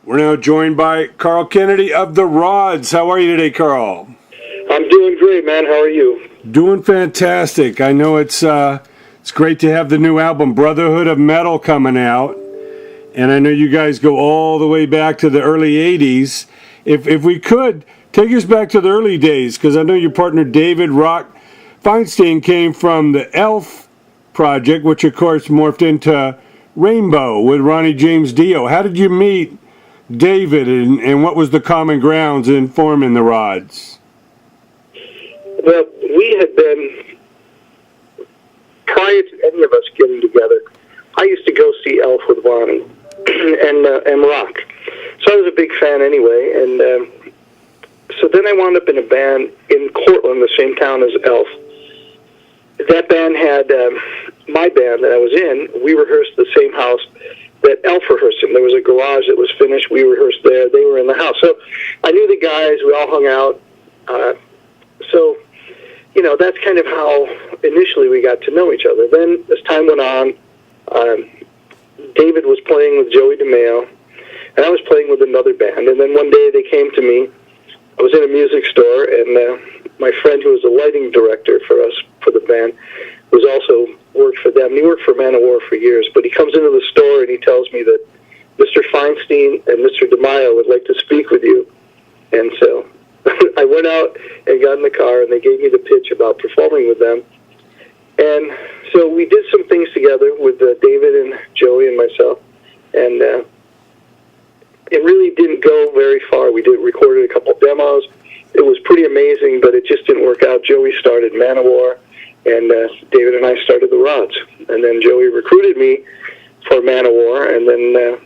We're now joined by Carl Kennedy of the Rods. How are you today, Carl? I'm doing great, man. How are you? Doing fantastic. I know it's great to have the new album Brotherhood of Metal coming out, and I know you guys go all the way back to the early '80s. If we could take us back to the early days, because I know your partner David Rock Feinstein came from the Elf project, which of course morphed into Rainbow with Ronnie James Dio. How did you meet David, and what was the common grounds in forming the Rods? Well, we had been, prior to any of us getting together, I used to go see Elf with Ronnie and Rock. So I was a big fan anyway, and so then I wound up in a band in Cortland, the same town as Elf. That band had, my band that I was in, we rehearsed the same house that Elf rehearsed in. There was a garage that was finished. We rehearsed there. They were in the house. So I knew the guys. We all hung out. So, you know, that's kind of how initially we got to know each other. Then as time went on, David was playing with Joey DeMeo, and I was playing with another band. And then one day they came to me. I was in a music store, and my friend who was the lighting director for us, for the band, was also worked for them. He worked for Man of War for years, but he comes into the store and he tells me that Mr. Feinstein and Mr. DeMaio would like to speak with you. And so I went out and got in the car, and they gave me the pitch about performing with them. And so we did some things together with David and Joey and myself, and it really didn't go very far. We recorded a couple of demos. It was pretty amazing, but it just didn't work out. Joey started Man of War, and David and I started the Rods. And then Joey recruited me for Man of War, and then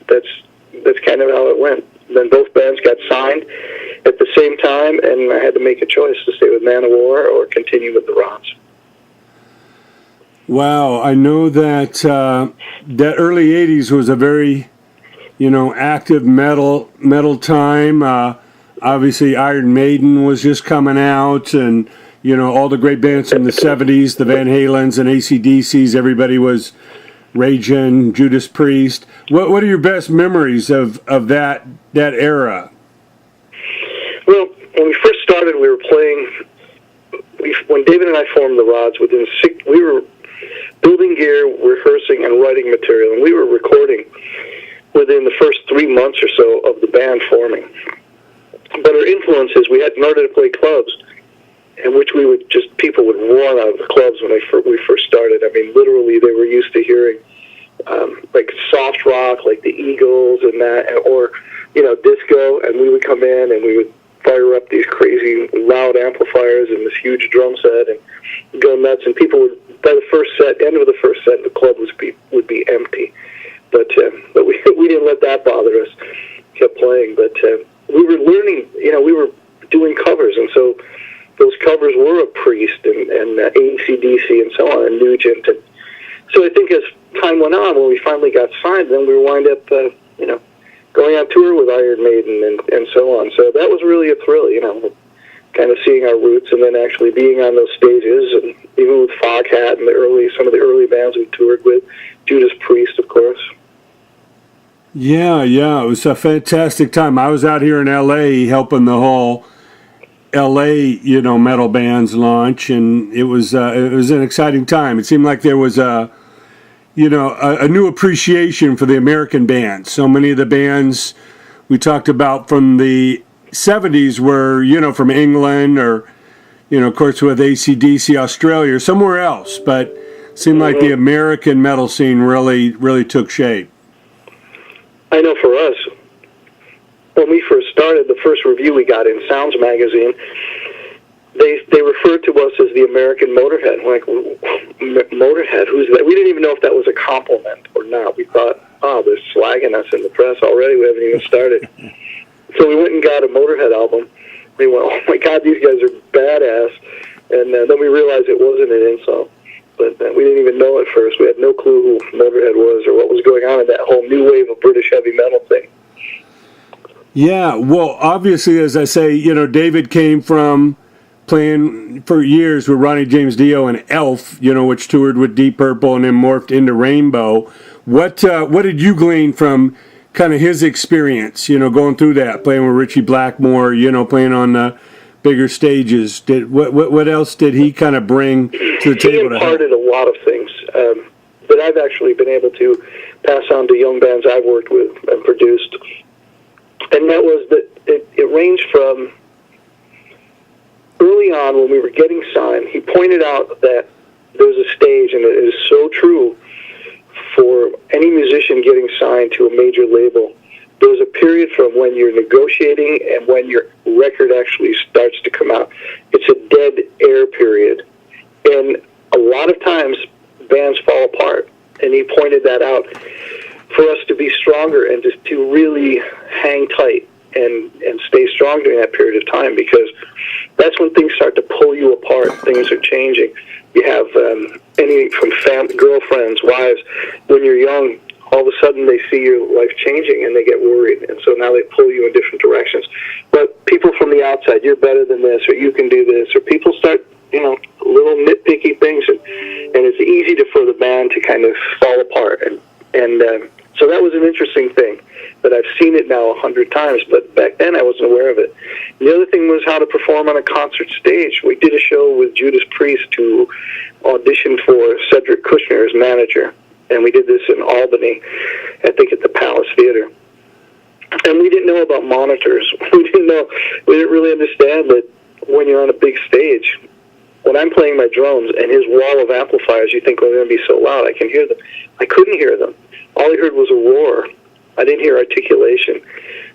that's kind of how it went. Then both bands got signed at the same time, and I had to make a choice to stay with Man of War or continue with the Rods. Wow, I know that that early '80s was a very, active metal time. Obviously, Iron Maiden was just coming out, and all the great bands from the '70s, the Van Halens and AC/DCs. Everybody was raging. Judas Priest. What are your best memories of that era? Well, when we first started, we were playing. When David and I formed the Rods, we were building gear, rehearsing, and writing material, and we were recording within the first 3 months or so of the band forming. But our influences, we had in order to play clubs, in which people would run out of the clubs when we first started. I mean, literally, they were used to hearing like soft rock, like the Eagles and that, or disco, and we would come in and we would fire up these crazy loud amplifiers and this huge drum set and go nuts. And people would, by the end of the first set, the club would be empty. But we didn't let that bother us. Kept playing, but we were learning. We were doing covers, and so those covers were of Priest and AC/DC and so on, and Nugent. And so I think as time went on, when we finally got signed, then we wind up, going on tour with Iron Maiden and so on. So that was really a thrill, kind of seeing our roots and then actually being on those stages, and even with Foghat and some of the early bands we toured with, Judas Priest, of course. Yeah, it was a fantastic time. I was out here in L.A. helping the whole L.A. metal bands launch, and it was an exciting time. It seemed like there was a new appreciation for the American bands. So many of the bands we talked about from the '70s were from England or of course with AC/DC Australia or somewhere else, but it seemed like the American metal scene really took shape. I know for us, when we first started, the first review we got in Sounds magazine, they referred to us as the American Motorhead. We're like, Motorhead? Who's that? We didn't even know if that was a compliment or not. We thought, they're slagging us in the press already. We haven't even started. So we went and got a Motorhead album. We went, oh my God, these guys are badass. And then we realized it wasn't an insult. But we didn't even know at first. We had no clue who Motorhead was or what was going on in that whole new wave of British heavy metal thing. Yeah, well, obviously, as I say, David came from playing for years with Ronnie James Dio and Elf, which toured with Deep Purple and then morphed into Rainbow. What did you glean from kind of his experience, going through that, playing with Richie Blackmore, playing on the bigger stages. What else did he kind of bring to the table? He imparted a lot of things that I've actually been able to pass on to young bands I've worked with and produced. And that was that it ranged from early on when we were getting signed. He pointed out that there was a stage, and it is so true for any musician getting signed to a major label. There's a period from when you're negotiating and when your record actually starts to come out. It's a dead air period. And a lot of times, bands fall apart. And he pointed that out for us to be stronger and just to really hang tight and stay strong during that period of time, because that's when things start to pull you apart. Things are changing. You have anything from girlfriends, wives. When you're young, all of a sudden they see your life changing and they get worried, and so now they pull you in different directions. But people from the outside, you're better than this, or you can do this, or people start, little nitpicky things, and it's easy for the band to kind of fall apart. And so that was an interesting thing, that I've seen it now 100 times, but back then I wasn't aware of it. And the other thing was how to perform on a concert stage. We did a show with Judas Priest, who auditioned for Cedric Kushner as manager, and we did this in Albany, I think at the Palace Theater. And we didn't know about monitors. We didn't really understand that when you're on a big stage, when I'm playing my drums and his wall of amplifiers, you think, well, they're going to be so loud, I can hear them. I couldn't hear them. All I heard was a roar. I didn't hear articulation.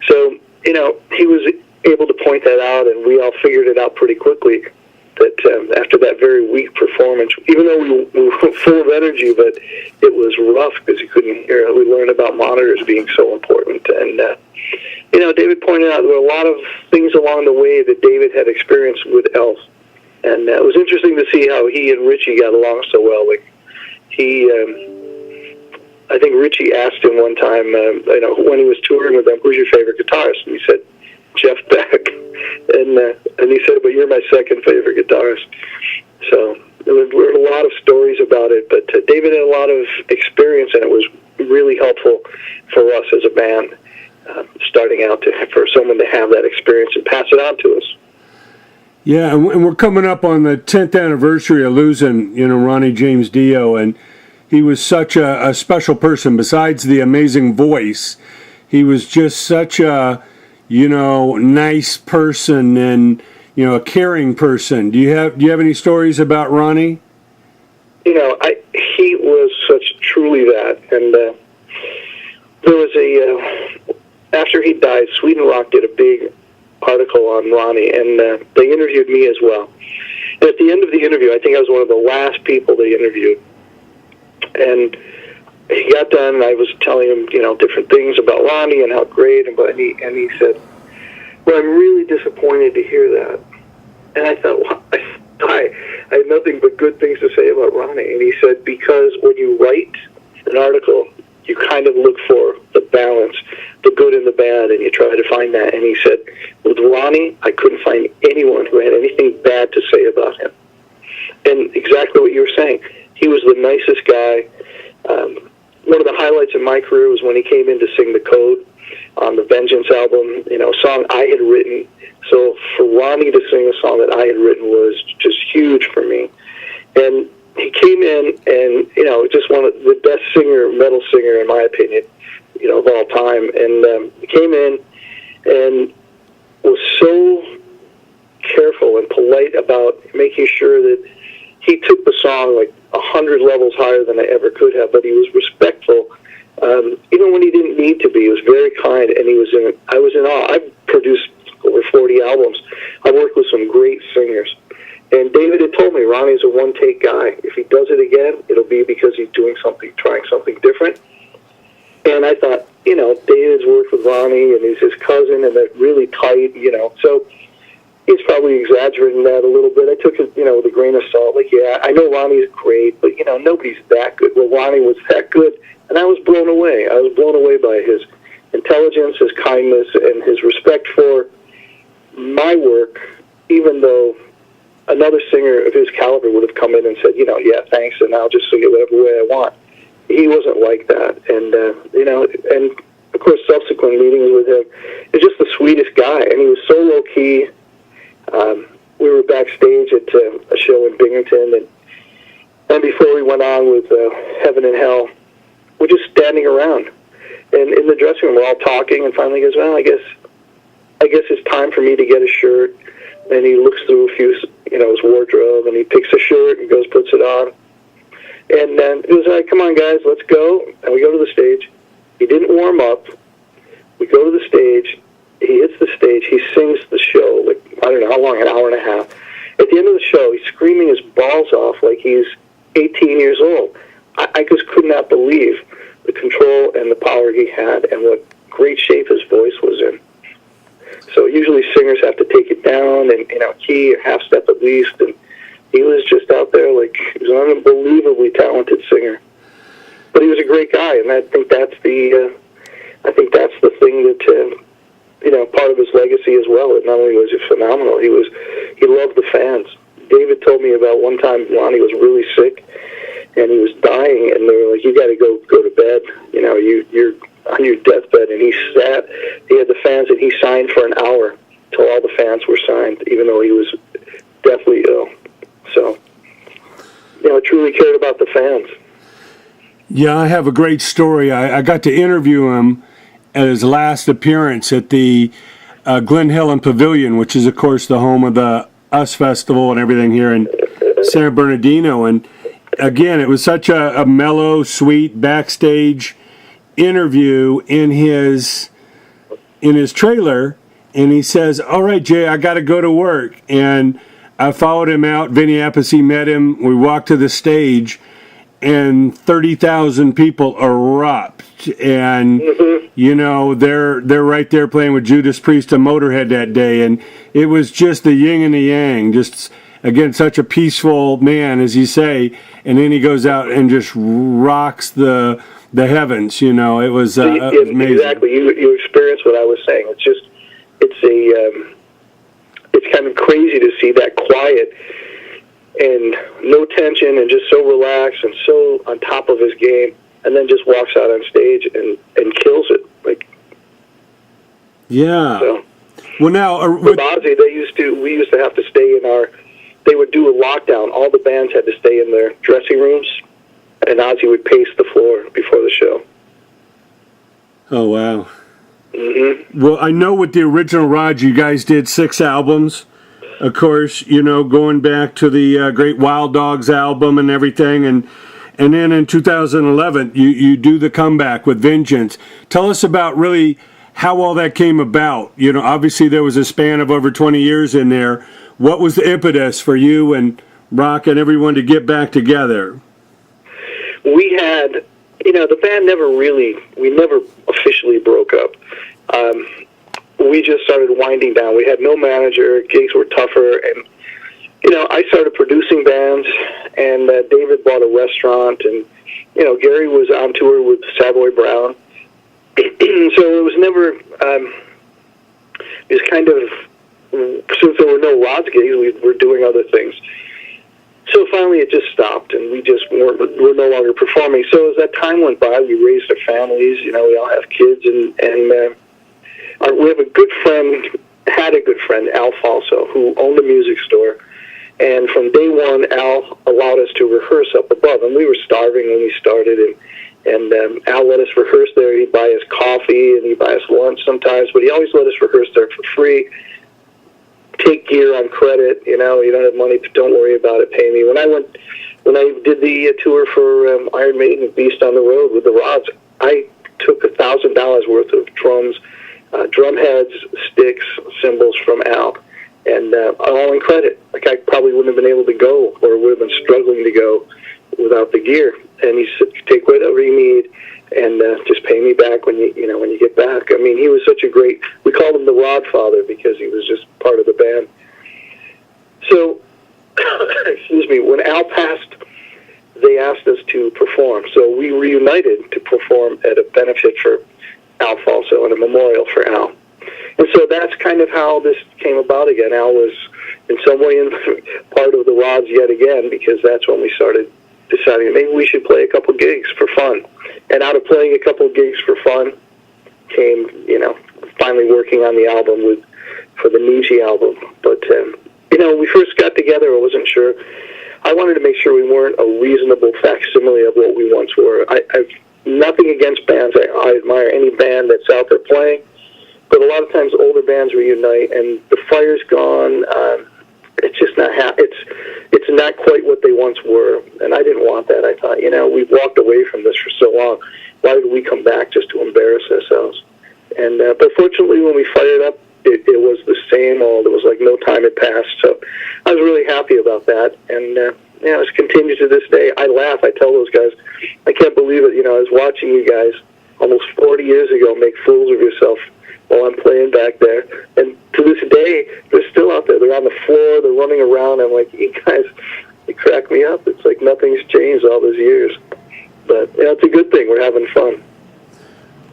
So, he was able to point that out, and we all figured it out pretty quickly, that after that very weak performance, even though we were full of energy, but it was rough because you couldn't hear. We learned about monitors being so important. And, David pointed out there were a lot of things along the way that David had experienced with Elf. And it was interesting to see how he and Richie got along so well. Like, I think Richie asked him one time, when he was touring with them, who's your favorite guitarist? And he said, Jeff Beck. And he said, but you're my second favorite guitarist. So there were a lot of stories about it, but David had a lot of experience, and it was really helpful for us as a band, starting out for someone to have that experience and pass it on to us. Yeah, and we're coming up on the 10th anniversary of losing, Ronnie James Dio, and he was such a special person. Besides the amazing voice, he was just such a, nice person and, a caring person. Do you have any stories about Ronnie? He was such truly that, and there was after he died, Sweden Rock did a big article on Ronnie, and they interviewed me as well. And at the end of the interview, I think I was one of the last people they interviewed, and he got done, and I was telling him, different things about Ronnie and how great, and he said, well, I'm really disappointed to hear that. And I thought, well, I had nothing but good things to say about Ronnie. And he said, because when you write an article, you kind of look for the balance, the good and the bad, and you try to find that. And he said, with Ronnie, I couldn't find anyone who had anything bad to say about him. And exactly what you were saying. He was the nicest guy. One of the highlights in my career was when he came in to sing The Code on the Vengeance album, a song I had written. So for Ronnie to sing a song that I had written was just huge for me. And he came in and, just one of the best metal singer, in my opinion, of all time. And he came in and was so careful and polite about making sure that he took the song like 100 levels higher than I ever could have, but he was respectful. Even when he didn't need to be, he was very kind, and I was in awe. I've produced over 40 albums. I've worked with some great singers. And David had told me, Ronnie's a one-take guy. If he does it again, it'll be because he's trying something different. And I thought, David's worked with Ronnie, and he's his cousin, and they're really tight, So he's probably exaggerating that a little bit. I took it, with a grain of salt. Like, yeah, I know Ronnie's great, but, nobody's that good. Well, Ronnie was that good, and I was blown away. I was blown away by his intelligence, his kindness, and his respect for my work, even though another singer of his caliber would have come in and said, yeah, thanks, and I'll just sing it whatever way I want. He wasn't like that, and, and of course, subsequent meetings with him. He's just the sweetest guy, and he was so low-key. We were backstage at a show in Binghamton, and before we went on with Heaven and Hell, we're just standing around. And in the dressing room, we're all talking, and finally he goes, well, I guess it's time for me to get a shirt. And he looks through a few, his wardrobe, and he picks a shirt and goes, puts it on. And then he was like, come on, guys, let's go. And we go to the stage. He didn't warm up. We go to the stage. He hits the stage. He sings the show, like, I don't know how long, an hour and a half. At the end of the show, he's screaming his balls off like he's 18 years old. I just could not believe the control and the power he had and what great shape his voice was in. So usually singers have to take it down and, key or half step at least. And he was just out there like he was an unbelievably talented singer. But he was a great guy, and I think that's the thing that part of his legacy as well. It not only was he phenomenal, he loved the fans. David told me about one time Lonnie was really sick and he was dying, and they were like, "You got to go to bed. You're on your deathbed." And he had the fans, and he signed for an hour till all the fans were signed, even though he was deathly ill. So, truly cared about the fans. Yeah, I have a great story. I got to interview him at his last appearance at the Glen Helen Pavilion, which is, of course, the home of the US Festival and everything here in San Bernardino. And again, it was such a mellow, sweet backstage interview in his trailer. And he says, "All right, Jay, I got to go to work." And I followed him out. Vinny Appice met him. We walked to the stage, and 30,000 people erupt. And, they're right there playing with Judas Priest and Motorhead that day. And it was just the yin and the yang. Just, again, such a peaceful man, as you say. And then he goes out and just rocks the heavens. It was amazing. Exactly. You experienced what I was saying. It's kind of crazy to see that quiet and no tension and just so relaxed and so on top of his game, and then just walks out on stage and kills it. So. Well, now with Ozzy, we used to have to stay they would do a lockdown. All the bands had to stay in their dressing rooms, and Ozzy would pace the floor before the show. Oh, wow. Mm-hmm. Well, I know with the original Rod, you guys did 6 albums. Of course, going back to the Great Wild Dogs album and everything. And then in 2011, you do the comeback with Vengeance. Tell us about really how all that came about. Obviously there was a span of over 20 years in there. What was the impetus for you and Rock and everyone to get back together? We had, the band we never officially broke up. We just started winding down. We had no manager. Gigs were tougher. And, I started producing bands, and David bought a restaurant, and, Gary was on tour with Savoy Brown. So it was never, it was kind of, since there were no Rod's gigs, we were doing other things. So finally it just stopped, and we just were no longer performing. So as that time went by, we raised our families, we all have kids, and we have had a good friend, Al Falso, who owned a music store. And from day one, Al allowed us to rehearse up above. And we were starving when we started, and Al let us rehearse there. He'd buy us coffee, and he'd buy us lunch sometimes, but he always let us rehearse there for free. Take gear on credit, you don't have money, don't worry about it, pay me. When I did the tour for Iron Maiden, Beast on the Road with the Rods, I took $1,000 worth of drums, drum heads, sticks, cymbals from Al, and all in credit. I probably wouldn't have been able to go, or would have been struggling to go without the gear. And he said, "Take whatever you need, and just pay me back when you get back." I mean, he was such a great. We called him the Rod Father because he was just part of the band. So, excuse me. When Al passed, they asked us to perform. So we reunited to perform at a benefit for Al Falso and a memorial for Al. And so that's kind of how this came about again. Al was in some way part of the Rods yet again, because that's when we started deciding maybe we should play a couple gigs for fun. And out of playing a couple gigs for fun, came, finally working on the album for the Niji album. But, when we first got together, I wasn't sure. I wanted to make sure we weren't a reasonable facsimile of what we once were. I've nothing against bands. I admire any band that's out there playing. But a lot of times older bands reunite, and the fire's gone. It's just not it's not quite what they once were, and I didn't want that. I thought, we've walked away from this for so long. Why did we come back just to embarrass ourselves? And but fortunately, when we fired up, it was the same old. It was like no time had passed. So I was really happy about that, and it's continued to this day. I laugh. I tell those guys, I can't believe it. I was watching you guys almost 40 years ago make fools of yourself while I'm playing back there. And to this day, they're still out there. They're on the floor. They're running around. I'm like, you guys, you crack me up. It's like nothing's changed all those years. But it's a good thing. We're having fun.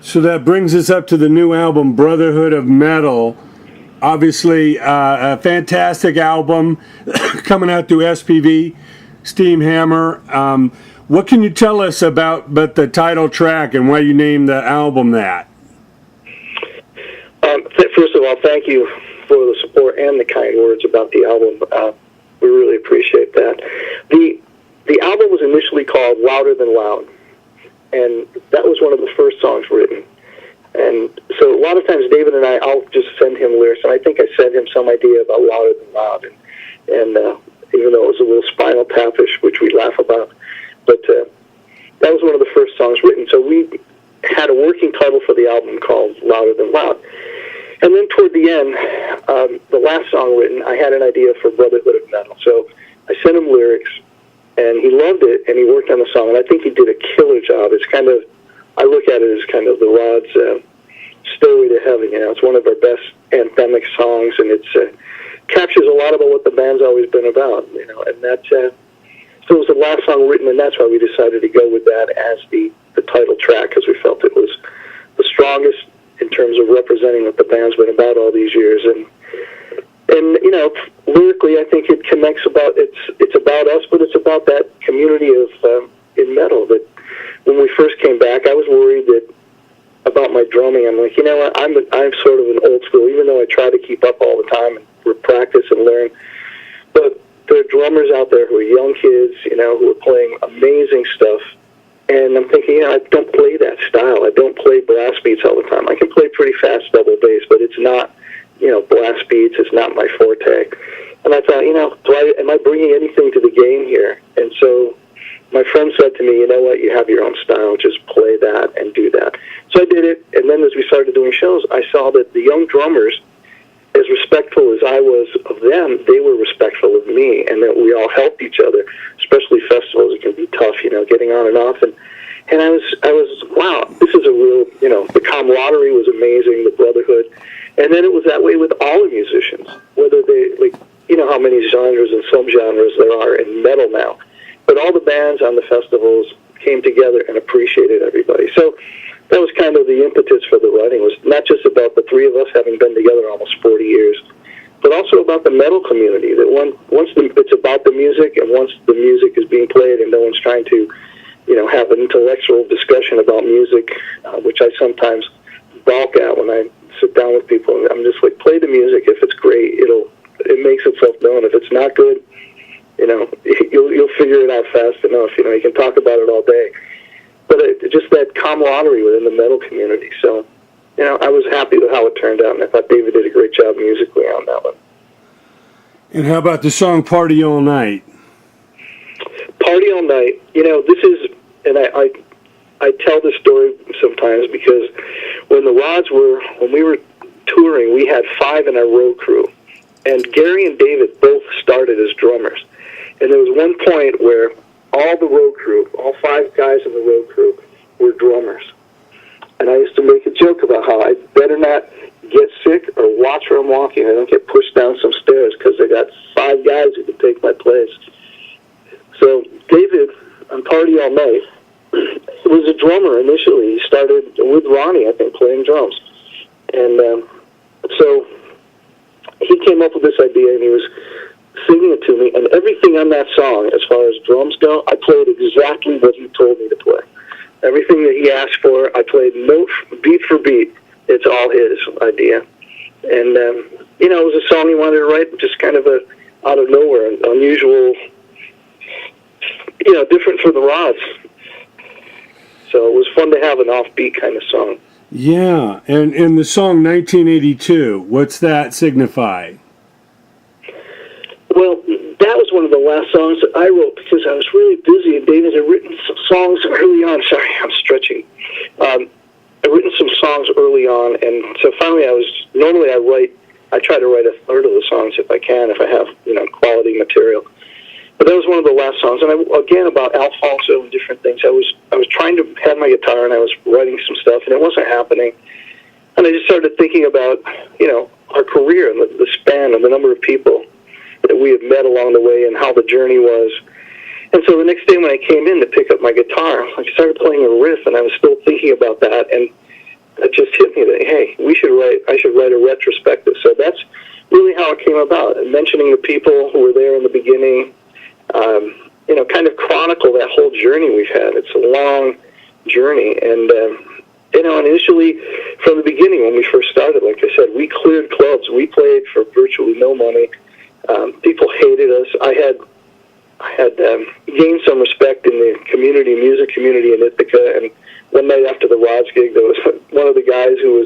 So that brings us up to the new album, Brotherhood of Metal. Obviously, a fantastic album coming out through SPV, Steam Hammer. What can you tell us about the title track and why you named the album that? First of all, thank you for the support and the kind words about the album. We really appreciate that. The album was initially called Louder Than Loud, and that was one of the first songs written. And so a lot of times David and I'll just send him lyrics, and I think I sent him some idea about Louder Than Loud, and even though it was a little Spinal Tap-ish, which we laugh about, but that was one of the first songs written. So we had a working title for the album called Louder Than Loud. And then toward the end, the last song written, I had an idea for Brotherhood of Metal. So I sent him lyrics, and he loved it, and he worked on the song, and I think he did a killer job. It's kind of, I look at it as kind of the Rod's Stairway to Heaven. It's one of our best anthemic songs, and it captures a lot about what the band's always been about, and that, so it was the last song written, and that's why we decided to go with that as the title track, because we felt it was the strongest in terms of representing what the band's been about all these years. And lyrically, I think it connects it's about us, but it's about that community of in metal. That when we first came back, I was worried about my drumming. I'm like, what, I'm sort of an old school, even though I try to keep up all the time and practice and learn. But there are drummers out there who are young kids, who are playing amazing stuff. And I'm thinking, I don't play that style. I don't play blast beats all the time. I can play pretty fast double bass, but it's not, blast beats. It's not my forte. And I thought, am I bringing anything to the game here? And so my friend said to me, you know what, you have your own style. Just play that and do that. So I did it. And then as we started doing shows, I saw that the young drummers, as respectful as I was of them, they were respectful of me, and that we all helped each other, especially festivals. It can be tough, getting on and off. And I was, wow, this is a real, the camaraderie was amazing, the brotherhood. And then it was that way with all the musicians, whether they, how many genres and subgenres there are in metal now. But all the bands on the festivals came together and appreciated everybody. So that was kind of the impetus for the writing, was not just about the three of us having been together almost 40 years, but also about the metal community, that once it's about the music, and once the music is being played and no one's trying to, have an intellectual discussion about music, which I sometimes balk at when I sit down with people. I'm just like, play the music. If it's great, it makes itself known. If it's not good, you'll figure it out fast enough. You can talk about it all day. But just that camaraderie within the metal community. So, I was happy with how it turned out, and I thought David did a great job musically on that one. And how about the song Party All Night? Party All Night, this is, and I tell this story sometimes because when we were touring, we had 5 in our road crew. And Gary and David both started as drummers. And there was one point where all the road crew, all 5 guys in the road crew, were drummers. And I used to make a joke about how I better not get sick or watch where I'm walking. I don't get pushed down some stairs because I got 5 guys who can take my place. So David, on Party All Night, was a drummer initially. He started with Ronnie, I think, playing drums. And so he came up with this idea, and he was singing it to me, and everything on that song, as far as drums go, I played exactly what he told me to play. Everything that he asked for, I played note, beat for beat. it's all his idea. And, you know, it was a song he wanted to write, just kind of out of nowhere, unusual, you know, different from the Rods. So it was fun to have an offbeat kind of song. Yeah, and the song 1982, what's that signify? Well, that was one of the last songs that I wrote because I was really busy, and David had written some songs early on. Sorry, I'm stretching. I'd written some songs early on, and so finally normally I try to write a third of the songs if I can, if I have, you know, quality material. But that was one of the last songs, and again, about Alfonso and different things. I was trying to have my guitar, and I was writing some stuff, and it wasn't happening. And I just started thinking about, you know, our career and the span and the number of people that we had met along the way and how the journey was. And so the next day when I came in to pick up my guitar, I started playing a riff, and I was still thinking about that, and it just hit me that, hey, I should write a retrospective. So that's really how it came about, and mentioning the people who were there in the beginning, you know, kind of chronicle that whole journey we've had. It's a long journey, and you know, initially from the beginning when we first started, like I said, we cleared clubs. We played for virtually no money. People hated us. I had gained some respect in the music community in Ithaca, and one night after the Rods gig, there was one of the guys who was